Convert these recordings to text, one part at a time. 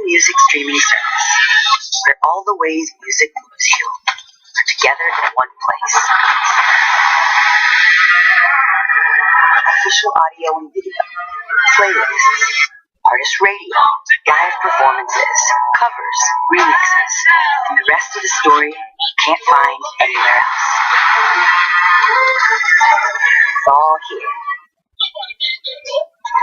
music streaming service, where all the ways music moves you are together in one place. Official audio and video, playlists, artist radio, live performances, covers, remixes, and the rest of the story you can't find anywhere else. It's all here.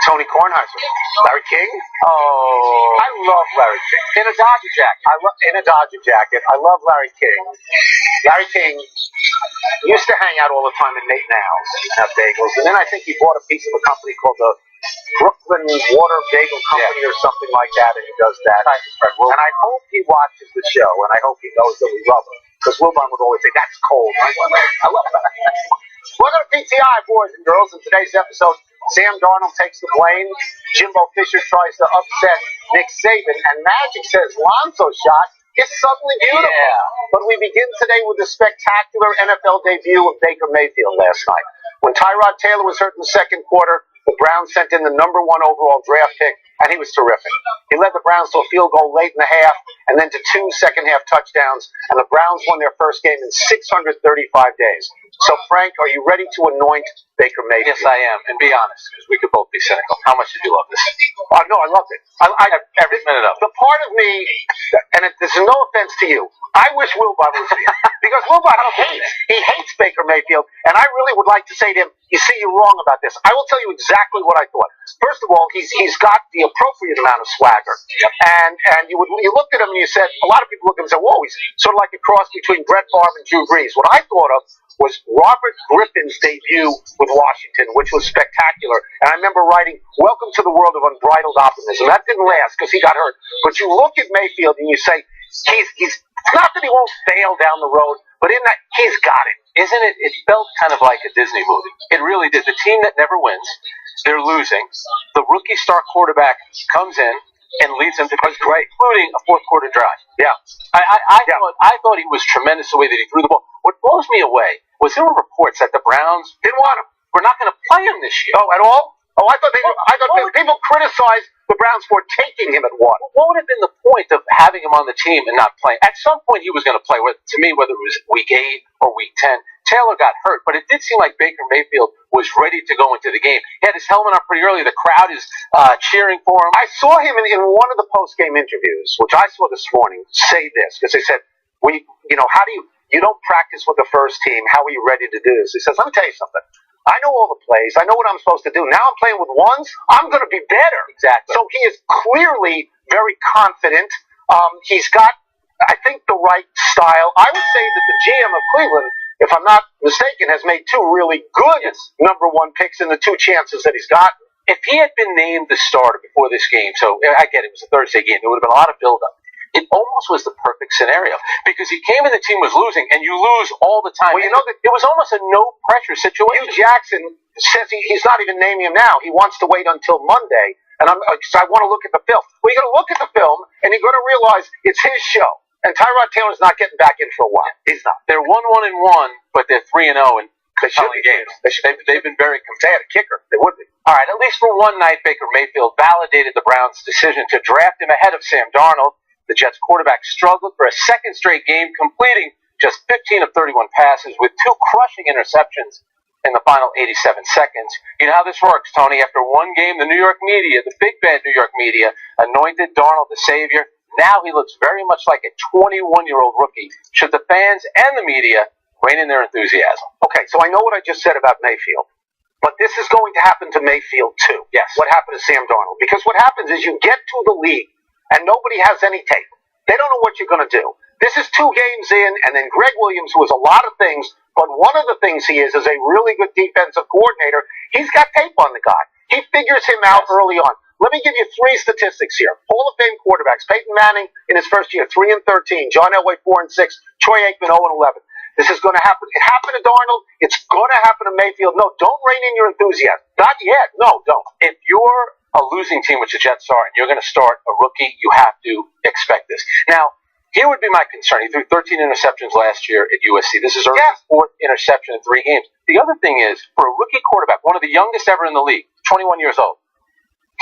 Tony Kornheiser. Larry King? Oh, I love Larry King. In a Dodger jacket. I love Larry King. Larry King used to hang out all the time at Nate Now's and have bagels. And then I think he bought a piece of a company called the Brooklyn Water Bagel Company or something like that, and he does that. And I hope he watches the show, and I hope he knows that we love him. Because Wilbon would always say, that's cold. I love that. Welcome to PTI, boys and girls. In today's episode, Sam Darnold takes the blame. Jimbo Fisher tries to upset Nick Saban. And Magic says Lonzo's shot is suddenly beautiful. Yeah. But we begin today with the spectacular NFL debut of Baker Mayfield last night. When Tyrod Taylor was hurt in the second quarter, the Browns sent in the #1 overall draft pick, and he was terrific. He led the Browns to a field goal late in the half, and then to 2 second-half touchdowns, and the Browns won their first game in 635 days. So, Frank, are you ready to anoint Baker Mayfield? Yes, I am, and be honest, because we could both be cynical. How much did you love this? No, I loved it. I every minute of it. The part of me, and this is no offense to you, I wish Wilbon was here. Because Wilbon hates Baker Mayfield, and I really would like to say to him, you see, you're wrong about this. I will tell you exactly what I thought. First of all, he's got the appropriate amount of swagger. And you looked at him and you said, a lot of people look at him and say, whoa, he's sort of like a cross between Brett Favre and Drew Brees. What I thought of was Robert Griffin's debut with Washington, which was spectacular. And I remember writing, welcome to the world of unbridled optimism. That didn't last because he got hurt. But you look at Mayfield and you say, it's not that he won't fail down the road, but in that, he's got it. Isn't it? It felt kind of like a Disney movie. It really did. The team that never wins, they're losing. The rookie star quarterback comes in and leads them to great, including a fourth quarter drive. Yeah. I thought he was tremendous the way that he threw the ball. What blows me away was there were reports that the Browns didn't want him. We're not going to play him this year. Oh, at all? Oh, I thought people criticized the Browns for taking him at one. What would have been the point of having him on the team and not playing? At some point, he was going to play. To me, whether it was week 8 or week 10, Taylor got hurt, but it did seem like Baker Mayfield was ready to go into the game. He had his helmet on pretty early. The crowd is cheering for him. I saw him in one of the post-game interviews, which I saw this morning, say this, because they said, how do you don't practice with the first team. How are you ready to do this? He says, let me tell you something. I know all the plays. I know what I'm supposed to do. Now I'm playing with ones. I'm going to be better. Exactly. So he is clearly very confident. He's got, I think, the right style. I would say that the GM of Cleveland, if I'm not mistaken, has made 2 really good #1 picks in the 2 chances that he's gotten. If he had been named the starter before this game, so I get it was a Thursday game, there would have been a lot of buildup. It almost was the perfect scenario because he came and the team was losing, and you lose all the time. Well, you know that it was almost a no-pressure situation. Hugh Jackson says he's not even naming him now. He wants to wait until Monday, and so I want to look at the film. Well, you're going to look at the film, and you're going to realize it's his show. And Tyrod Taylor's not getting back in for a while. He's not. They're 1-1-1, but they're 3-0 in compelling games. They've been very. They had a kicker. They would be. All right. At least for one night, Baker Mayfield validated the Browns' decision to draft him ahead of Sam Darnold. The Jets quarterback struggled for a second straight game, completing just 15 of 31 passes with 2 crushing interceptions in the final 87 seconds. You know how this works, Tony. After one game, the New York media, the big bad New York media, anointed Darnold the savior. Now he looks very much like a 21-year-old rookie. Should the fans and the media rein in their enthusiasm? Okay, so I know what I just said about Mayfield. But this is going to happen to Mayfield, too. Yes. What happened to Sam Darnold. Because what happens is you get to the league, and nobody has any tape. They don't know what you're going to do. This is 2 games in, and then Greg Williams, who is a lot of things, but one of the things he is a really good defensive coordinator. He's got tape on the guy. He figures him out early on. Let me give you 3 statistics here. Hall of Fame quarterbacks. Peyton Manning in his first year, 3-13. John Elway, 4-6. Troy Aikman, 0-11. This is going to happen. It happened to Darnold. It's going to happen to Mayfield. No, don't rein in your enthusiasm. Not yet. No, don't. If you're a losing team, which the Jets are, and you're going to start a rookie, you have to expect this. Now, here would be my concern. He threw 13 interceptions last year at USC. This is our 4th interception in 3 games. The other thing is, for a rookie quarterback, one of the youngest ever in the league, 21 years old,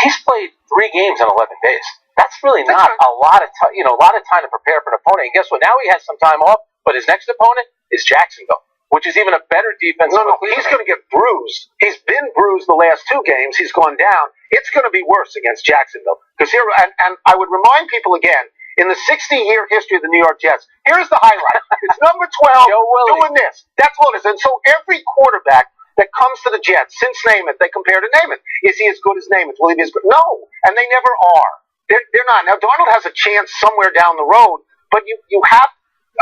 He's played 3 games in 11 days. That's really not a lot of time, a lot of time to prepare for an opponent. And guess what? Now he has some time off, but his next opponent is Jacksonville, which is even a better defense. No, he's going to get bruised. He's been bruised the last 2 games. He's gone down. It's going to be worse against Jacksonville. Because here, and I would remind people again, in the 60-year history of the New York Jets, here's the highlight. It's number 12 doing this. That's all it is. And so every quarterback that comes to the Jets since Namath, they compare to Namath. Is he as good as Namath? Will he be as good? No, and they never are. They're not. Now, Darnold has a chance somewhere down the road, but you have,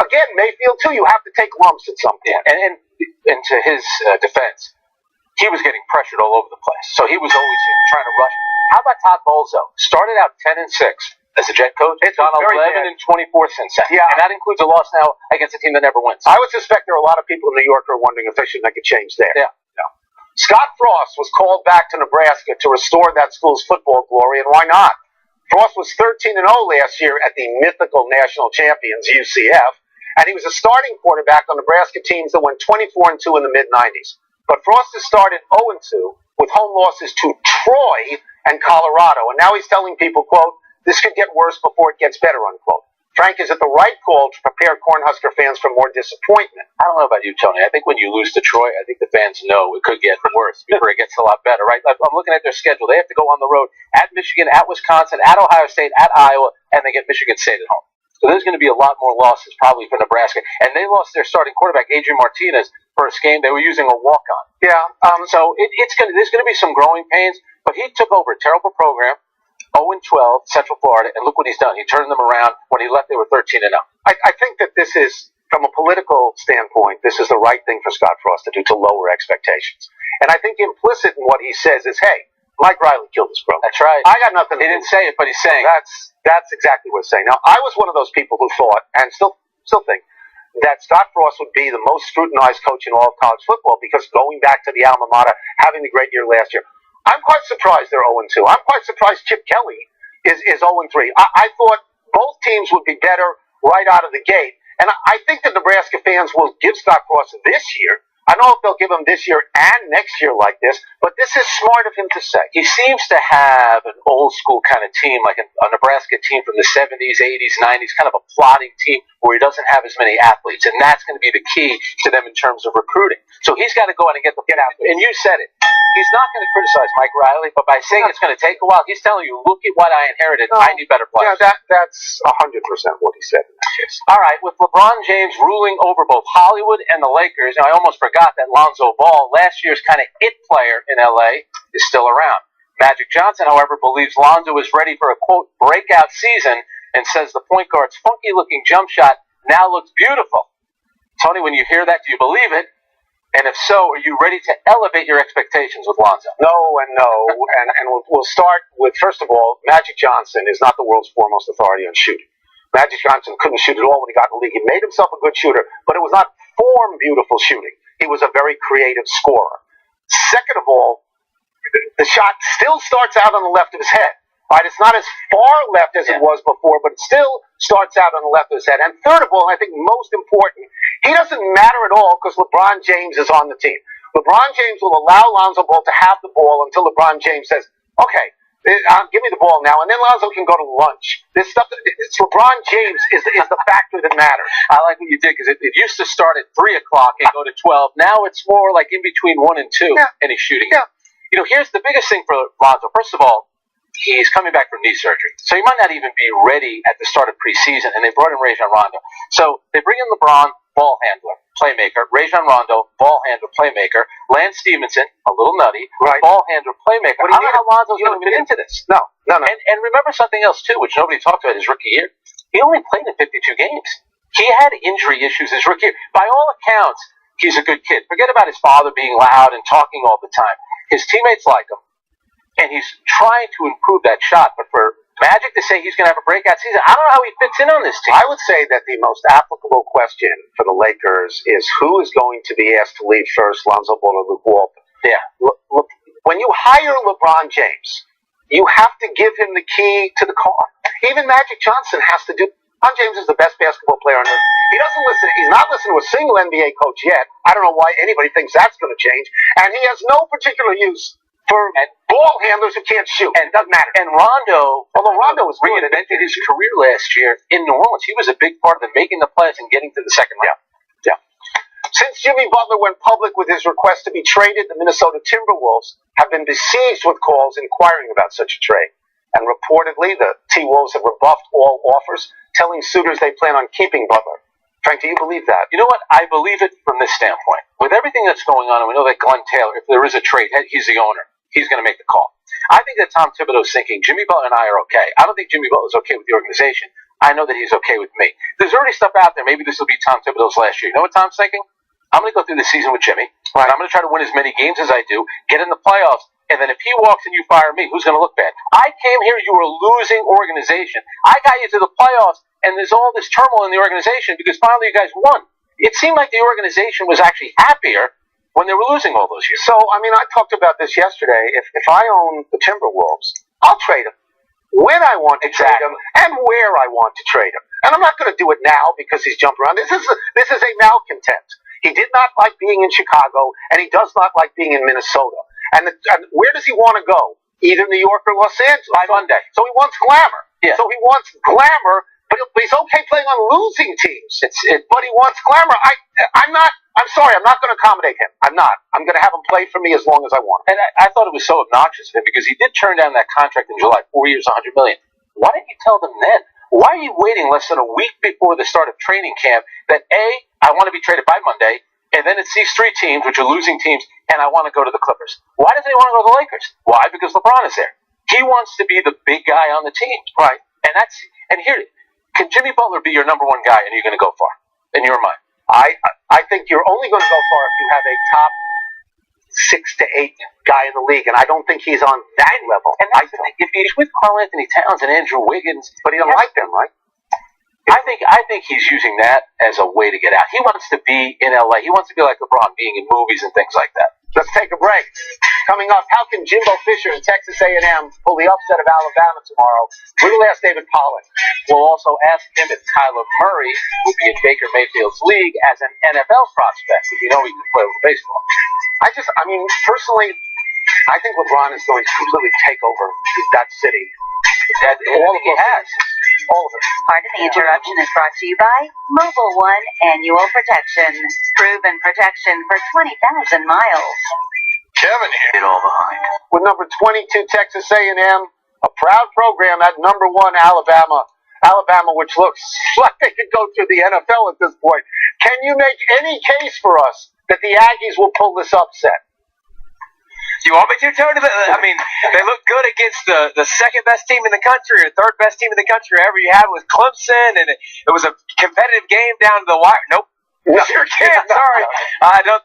again, Mayfield too, you have to take lumps at some point. And to his defense, he was getting pressured all over the place. So he was always trying to rush. How about Todd Bowles, though? Started out 10-6 as a Jet coach. It's gone 11-24 since then. Yeah. And that includes a loss now against a team that never wins. I would suspect there are a lot of people in New York who are wondering if they should make a change there. Yeah. Scott Frost was called back to Nebraska to restore that school's football glory, and why not? Frost was 13-0 last year at the mythical national champions, UCF, and he was a starting quarterback on Nebraska teams that went 24-2 in the mid-90s. But Frost has started 0-2 with home losses to Troy and Colorado, and now he's telling people, quote, this could get worse before it gets better, unquote. Frank, is it the right call to prepare Cornhusker fans for more disappointment? I don't know about you, Tony. I think when you lose to Troy, I think the fans know it could get worse before it gets a lot better, right? I'm looking at their schedule. They have to go on the road at Michigan, at Wisconsin, at Ohio State, at Iowa, and they get Michigan State at home. So there's going to be a lot more losses probably for Nebraska. And they lost their starting quarterback, Adrian Martinez, first game. They were using a walk-on. Yeah. So there's going to be some growing pains, but he took over a terrible program. 0-12, Central Florida, and look what he's done. He turned them around. When he left, they were 13-0. I think that this is, from a political standpoint, this is the right thing for Scott Frost to do, to lower expectations. And I think implicit in what he says is, hey, Mike Riley killed this program. That's right. I got nothing to do. He didn't say it, but he's saying that's exactly what he's saying. Now, I was one of those people who thought, and still think, that Scott Frost would be the most scrutinized coach in all of college football because going back to the alma mater, having the great year last year, I'm quite surprised they're 0-2. I'm quite surprised Chip Kelly is 0-3. I thought both teams would be better right out of the gate. And I think that Nebraska fans will give Scott Frost this year. I don't know if they'll give him this year and next year like this, but this is smart of him to say. He seems to have an old school kind of team, like a Nebraska team from the 70s, 80s, 90s, kind of a plotting team where he doesn't have as many athletes. And that's going to be the key to them in terms of recruiting. So he's got to go out and get out. And you said it. He's not going to criticize Mike Riley, but by saying it's going to take a while, he's telling you, look at what I inherited. I need better players. Yeah, that's 100% what he said in that case. All right, with LeBron James ruling over both Hollywood and the Lakers, I almost forgot that Lonzo Ball, last year's kind of it player in L.A., is still around. Magic Johnson, however, believes Lonzo is ready for a, quote, breakout season and says the point guard's funky-looking jump shot now looks beautiful. Tony, when you hear that, do you believe it? And if so, are you ready to elevate your expectations with Lonzo? No and no. and we'll start with, first of all, Magic Johnson is not the world's foremost authority on shooting. Magic Johnson couldn't shoot at all when he got in the league. He made himself a good shooter, but it was not form beautiful shooting. He was a very creative scorer. Second of all, the shot still starts out on the left of his head. Right? It's not as far left as it was before, but it still starts out on the left of his head. And third of all, and I think most important, he doesn't matter at all because LeBron James is on the team. LeBron James will allow Lonzo Ball to have the ball until LeBron James says, okay, give me the ball now, and then Lonzo can go to lunch. This stuff, it's LeBron James is the factor that matters. I like what you did because it used to start at 3 o'clock and go to 12. Now it's more like in between 1 and 2, and he's shooting. Yeah. Here's the biggest thing for Lonzo. First of all, he's coming back from knee surgery. So he might not even be ready at the start of preseason, and they brought in Rajon Rondo. So they bring in LeBron, ball handler, playmaker, Rajon Rondo, ball handler, playmaker, Lance Stevenson, a little nutty, ball handler, playmaker. I don't know how Lonzo's going to fit into this. No. And remember something else, too, which nobody talked about his rookie year. He only played in 52 games. He had injury issues his rookie year. By all accounts, he's a good kid. Forget about his father being loud and talking all the time. His teammates like him. And he's trying to improve that shot. But for Magic to say he's going to have a breakout season, I don't know how he fits in on this team. I would say that the most applicable question for the Lakers is who is going to be asked to leave first, Lonzo Ball or Luke Walton? Yeah. When you hire LeBron James, you have to give him the key to the car. Even Magic Johnson has to do. LeBron James is the best basketball player on earth. He doesn't listen. He's not listening to a single NBA coach yet. I don't know why anybody thinks that's going to change. And he has no particular use for ball handlers who can't shoot. And it doesn't matter. And Rondo, although Rondo was reinvented his career last year in New Orleans. He was a big part of them making the playoffs and getting to the second round. Yeah. Since Jimmy Butler went public with his request to be traded, the Minnesota Timberwolves have been besieged with calls inquiring about such a trade. And reportedly, the T-Wolves have rebuffed all offers, telling suitors they plan on keeping Butler. Frank, do you believe that? You know what? I believe it from this standpoint. With everything that's going on, and we know that Glenn Taylor, if there is a trade, he's the owner. He's going to make the call. I think that Tom Thibodeau's thinking, Jimmy Butler and I are okay. I don't think Jimmy Butler's okay with the organization. I know that he's okay with me. There's already stuff out there. Maybe this will be Tom Thibodeau's last year. You know what Tom's thinking? I'm going to go through the season with Jimmy. Right. I'm going to try to win as many games as I do, get in the playoffs, and then if he walks and you fire me, who's going to look bad? I came here, you were a losing organization. I got you to the playoffs, and there's all this turmoil in the organization because finally you guys won. It seemed like the organization was actually happier when they were losing all those years. So, I mean, I talked about this yesterday. If I own the Timberwolves, I'll trade him when I want to trade him and where I want to trade him. And I'm not going to do it now because he's jumped around. This is a malcontent. He did not like being in Chicago, and he does not like being in Minnesota. And where does he want to go? Either New York or Los Angeles. By Monday. So he wants glamour. Yeah. So he wants glamour, but he's okay playing on losing teams. But he wants glamour. I'm sorry, I'm not going to accommodate him. I'm not. I'm going to have him play for me as long as I want. And I thought it was so obnoxious of him because he did turn down that contract in July, 4 years, $100 million. Why didn't you tell them then? Why are you waiting less than a week before the start of training camp that, A, I want to be traded by Monday, and then it's these three teams, which are losing teams, and I want to go to the Clippers. Why doesn't he want to go to the Lakers? Why? Because LeBron is there. He wants to be the big guy on the team. Right. And here, can Jimmy Butler be your number one guy and you're going to go far, in your mind? I think you're only going to go far if you have a top 6 to 8 guy in the league, and I don't think he's on that level. And I think if he's with Karl Anthony Towns and Andrew Wiggins, but he doesn't like them, right? I think he's using that as a way to get out. He wants to be in LA. He wants to be like LeBron, being in movies and things like that. Let's take a break. Coming up, how can Jimbo Fisher and Texas A&M pull the upset of Alabama tomorrow? We'll ask David Pollack. We'll also ask him if Kyler Murray will be in Baker Mayfield's league as an NFL prospect, because we know he can play with baseball. Personally, I think LeBron is going to completely take over that city. All of he has. All of it. Part of the interruption is brought to you by Mobile One Annual Protection. Proven protection for 20,000 miles. Kevin here. It all behind. With number 22 Texas A&M, a proud program at number 1 Alabama, which looks like they could go to the NFL at this point. Can you make any case for us that the Aggies will pull this upset? You want me to, Tony? They look good against the second best team in the country, or third best team in the country ever you had with Clemson, and it was a competitive game down to the wire. Nope, sure can't. Sorry, I don't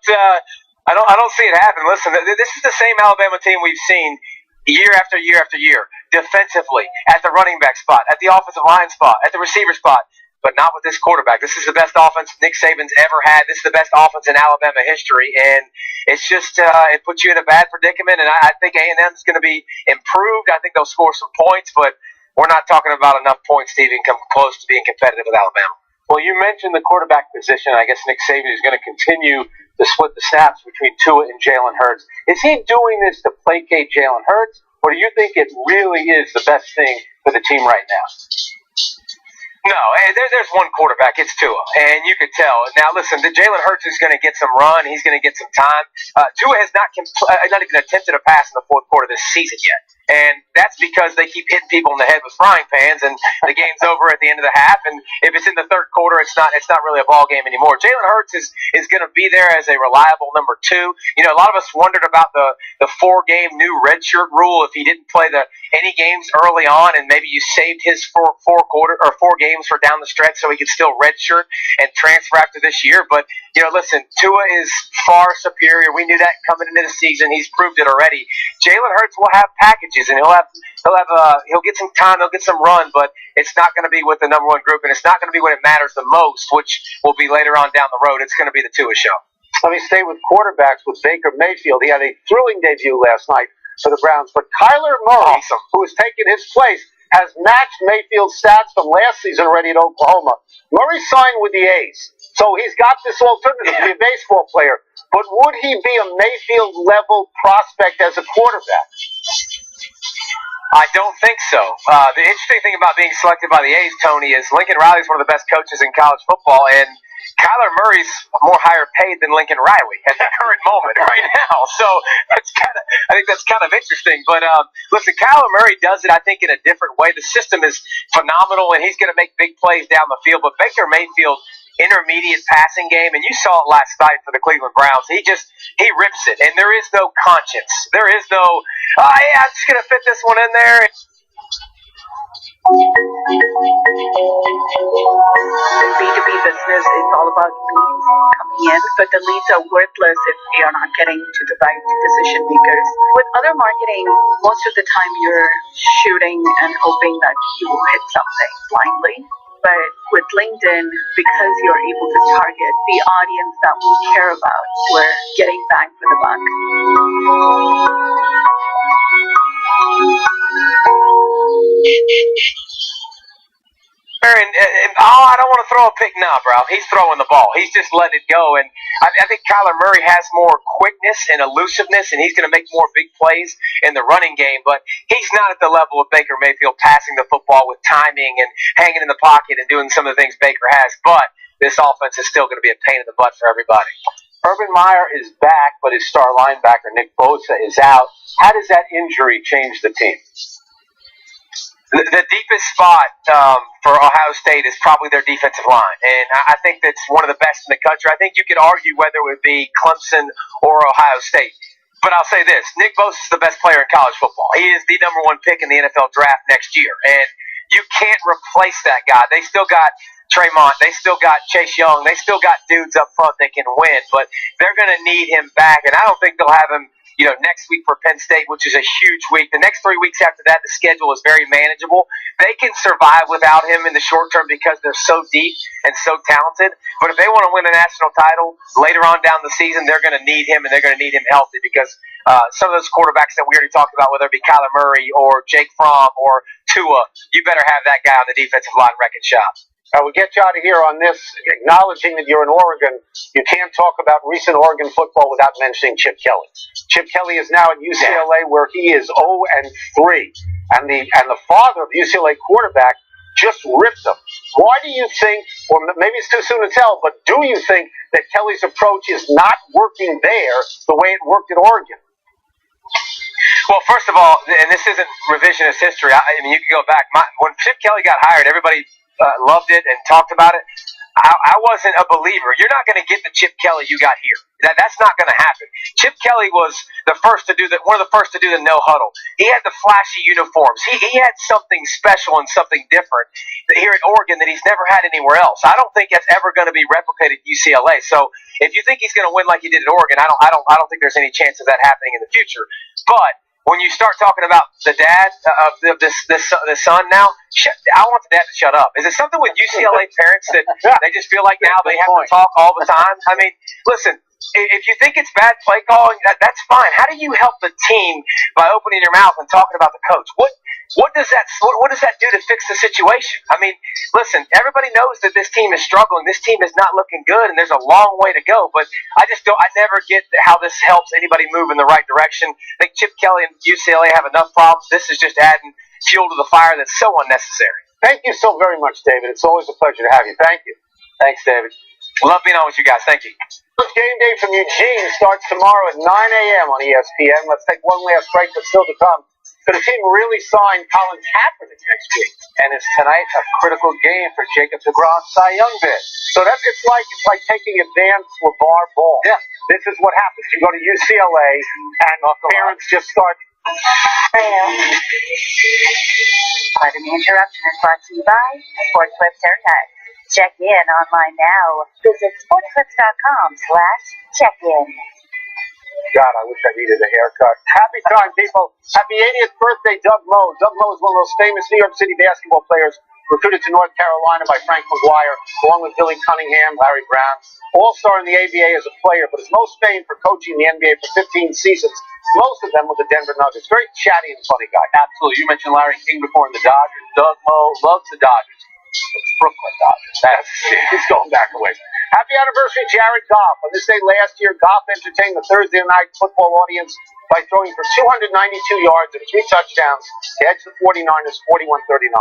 see it happen. Listen, this is the same Alabama team we've seen year after year after year, defensively, at the running back spot, at the offensive line spot, at the receiver spot. But not with this quarterback. This is the best offense Nick Saban's ever had. This is the best offense in Alabama history, and it's just it puts you in a bad predicament. And I think A&M is going to be improved. I think they'll score some points, but we're not talking about enough points to even come close to being competitive with Alabama. Well, you mentioned the quarterback position. I guess Nick Saban is going to continue to split the snaps between Tua and Jalen Hurts. Is he doing this to placate Jalen Hurts, or do you think it really is the best thing for the team right now? No, there's one quarterback. It's Tua, and you could tell. Now, listen, Jalen Hurts is going to get some run. He's going to get some time. Tua has not even attempted a pass in the fourth quarter this season yet, and that's because they keep hitting people in the head with frying pans, and the game's over at the end of the half. And if it's in the third quarter, it's not really a ball game anymore. Jalen Hurts is going to be there as a reliable number 2. You know, a lot of us wondered about the 4-game new redshirt rule if he didn't play any games early on, and maybe you saved his 4 games for down the stretch so he could still redshirt and transfer after this year. But, listen, Tua is far superior. We knew that coming into the season. He's proved it already. Jalen Hurts will have packages, and he'll get some time, he'll get some run, but it's not going to be with the number 1 group, and it's not going to be when it matters the most, which will be later on down the road. It's going to be the Tua show. Let me stay with quarterbacks with Baker Mayfield. He had a thrilling debut last night for the Browns, but Kyler Murray, who has taken his place, has matched Mayfield's stats from last season already at Oklahoma. Murray signed with the A's. So he's got this alternative to be a baseball player. But would he be a Mayfield-level prospect as a quarterback? I don't think so. The interesting thing about being selected by the A's, Tony, is Lincoln Riley's one of the best coaches in college football, and Kyler Murray's more higher paid than Lincoln Riley at the current moment right now. So I think that's kind of interesting. But listen, Kyler Murray does it, I think, in a different way. The system is phenomenal, and he's going to make big plays down the field. But Baker Mayfield, intermediate passing game, and you saw it last night for the Cleveland Browns. He rips it, and there is no conscience. There is no, oh yeah, I'm just going to fit this one in there. In B2B business, it's all about leads coming in, but the leads are worthless if you're not getting to the right decision makers. With other marketing, most of the time you're shooting and hoping that you will hit something blindly. But with LinkedIn, because you're able to target the audience that we care about, we're getting bang for the buck. I don't want to throw a pick now, bro. He's throwing the ball. He's just letting it go. And I think Kyler Murray has more quickness and elusiveness, and he's going to make more big plays in the running game. But he's not at the level of Baker Mayfield passing the football with timing and hanging in the pocket and doing some of the things Baker has. But this offense is still going to be a pain in the butt for everybody. Urban Meyer is back, but his star linebacker, Nick Bosa, is out. How does that injury change the team? The deepest spot for Ohio State is probably their defensive line, and I think that's one of the best in the country. I think you could argue whether it would be Clemson or Ohio State. But I'll say this, Nick Bosa is the best player in college football. He is the #1 pick in the NFL draft next year, and you can't replace that guy. They still got Tremont. They still got Chase Young. They still got dudes up front that can win, but they're going to need him back, and I don't think they'll have him next week for Penn State, which is a huge week. The next 3 weeks after that, the schedule is very manageable. They can survive without him in the short term because they're so deep and so talented. But if they want to win a national title later on down the season, they're going to need him, and they're going to need him healthy because some of those quarterbacks that we already talked about, whether it be Kyler Murray or Jake Fromm or Tua, you better have that guy on the defensive line wrecking shop. We'll get you out of here on this, acknowledging that you're in Oregon. You can't talk about recent Oregon football without mentioning Chip Kelly. Chip Kelly is now at UCLA, where he is 0-3, and the father of the UCLA quarterback just ripped him. Why do you think, or maybe it's too soon to tell, but do you think that Kelly's approach is not working there the way it worked at Oregon? Well, first of all, and this isn't revisionist history. I mean, you can go back. When Chip Kelly got hired, everybody loved it and talked about it. I wasn't a believer. You're not going to get the Chip Kelly you got here. That's not going to happen. Chip Kelly was the first to do one of the first to do the no huddle. He had the flashy uniforms. He had something special and something different here at Oregon that he's never had anywhere else. I don't think that's ever going to be replicated at UCLA. So if you think he's going to win like he did at Oregon, I don't think there's any chance of that happening in the future. But when you start talking about the dad of the son now, I want the dad to shut up. Is it something with UCLA parents that they just feel like now they have to talk all the time? I mean, listen, if you think it's bad play calling, that's fine. How do you help the team by opening your mouth and talking about the coach? What does that do to fix the situation? I mean, listen, everybody knows that this team is struggling. This team is not looking good, and there's a long way to go. But I never get how this helps anybody move in the right direction. I think Chip Kelly and UCLA have enough problems. This is just adding fuel to the fire that's so unnecessary. Thank you so very much, David. It's always a pleasure to have you. Thank you. Thanks, David. Love being on with you guys. Thank you. Game Day from Eugene starts tomorrow at 9 a.m. on ESPN. Let's take one last break, but still to come. Could the team really sign Colin Kaepernick next week? And is tonight a critical game for Jacob DeGrom's Cy Young bid? So it's like taking advanced LeVar Ball. Yeah. This is what happens. You go to UCLA, and parents just start. Part of the interruption is brought to you by SportsClips Haircut. Check in online now. Visit sportsclips.com/check-in. God, I wish I needed a haircut. Happy time, people. Happy 80th birthday, Doug Moe. Doug Moe is one of those famous New York City basketball players recruited to North Carolina by Frank McGuire, along with Billy Cunningham, Larry Brown. All-star in the ABA as a player, but is most famed for coaching the NBA for 15 seasons, most of them with the Denver Nuggets. Very chatty and funny guy. Absolutely. You mentioned Larry King before in the Dodgers. Doug Moe loves the Dodgers. Brooklyn Dodgers. That's He's going back a ways. Happy anniversary, Jared Goff. On this day last year, Goff entertained the Thursday night football audience by throwing for 292 yards and 3 touchdowns to edge the 49ers 41-39.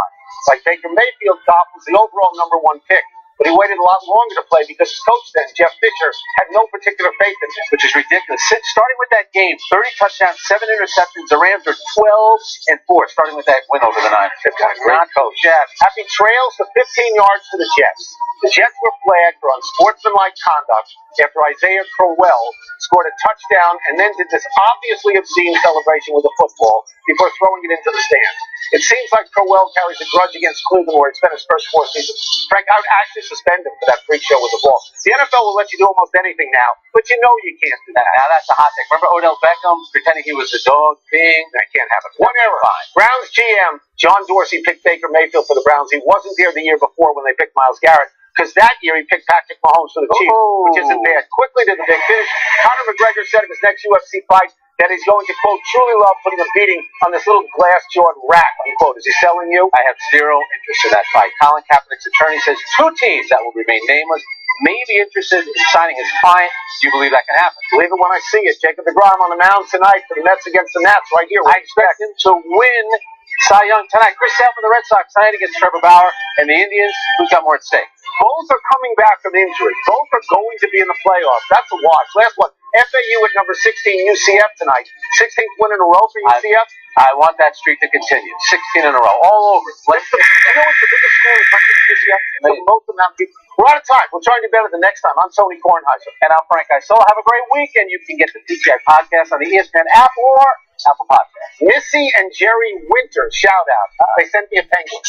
Like Baker Mayfield, Goff was the overall number 1 pick, but he waited a lot longer to play because his coach then, Jeff Fisher, had no particular faith in him. which is ridiculous. Starting with that game, 30 touchdowns, 7 interceptions. The Rams are 12-4, starting with that win over the Niners. They've got a great coach. Yeah. Happy trails to 15 yards to the Jets. The Jets were flagged for unsportsmanlike conduct after Isaiah Crowell scored a touchdown and then did this obviously obscene celebration with a football before throwing it into the stands. It seems like Crowell carries a grudge against Cleveland where he spent his first 4 seasons. Frank, I would actually suspend him for that freak show with the ball. The NFL will let you do almost anything now, but you know you can't do that. Now that's a hot take. Remember Odell Beckham pretending he was a dog peeing? That can't happen. One error. Browns GM John Dorsey picked Baker Mayfield for the Browns. He wasn't there the year before when they picked Myles Garrett, because that year he picked Patrick Mahomes for the Chiefs, which isn't bad. Quickly to the big finish. Conor McGregor said of his next UFC fight that he's going to, quote, truly love putting a beating on this little glass-jawed rat, unquote. Is he selling you? I have zero interest in that fight. Colin Kaepernick's attorney says 2 teams that will remain nameless may be interested in signing his client. Do you believe that can happen? Believe it when I see it. Jacob DeGrom on the mound tonight for the Mets against the Nats right here. I expect him to win Cy Young tonight. Chris Sale for the Red Sox tonight against Trevor Bauer and the Indians. Who's got more at stake? Both are coming back from injury. Both are going to be in the playoffs. That's a watch. Last one, FAU at number 16, UCF tonight. 16th win in a row for UCF. I want that streak to continue. 16 in a row, all over. You know what's the biggest story in country for UCF? For the most amount of people. We're out of time. We'll try and do better the next time. I'm Tony Kornheiser. And I'm Frank Isola. Have a great weekend. You can get the PTI podcast on the ESPN app or Apple Podcast. Missy and Jerry Winter, shout out. They sent me a penguin.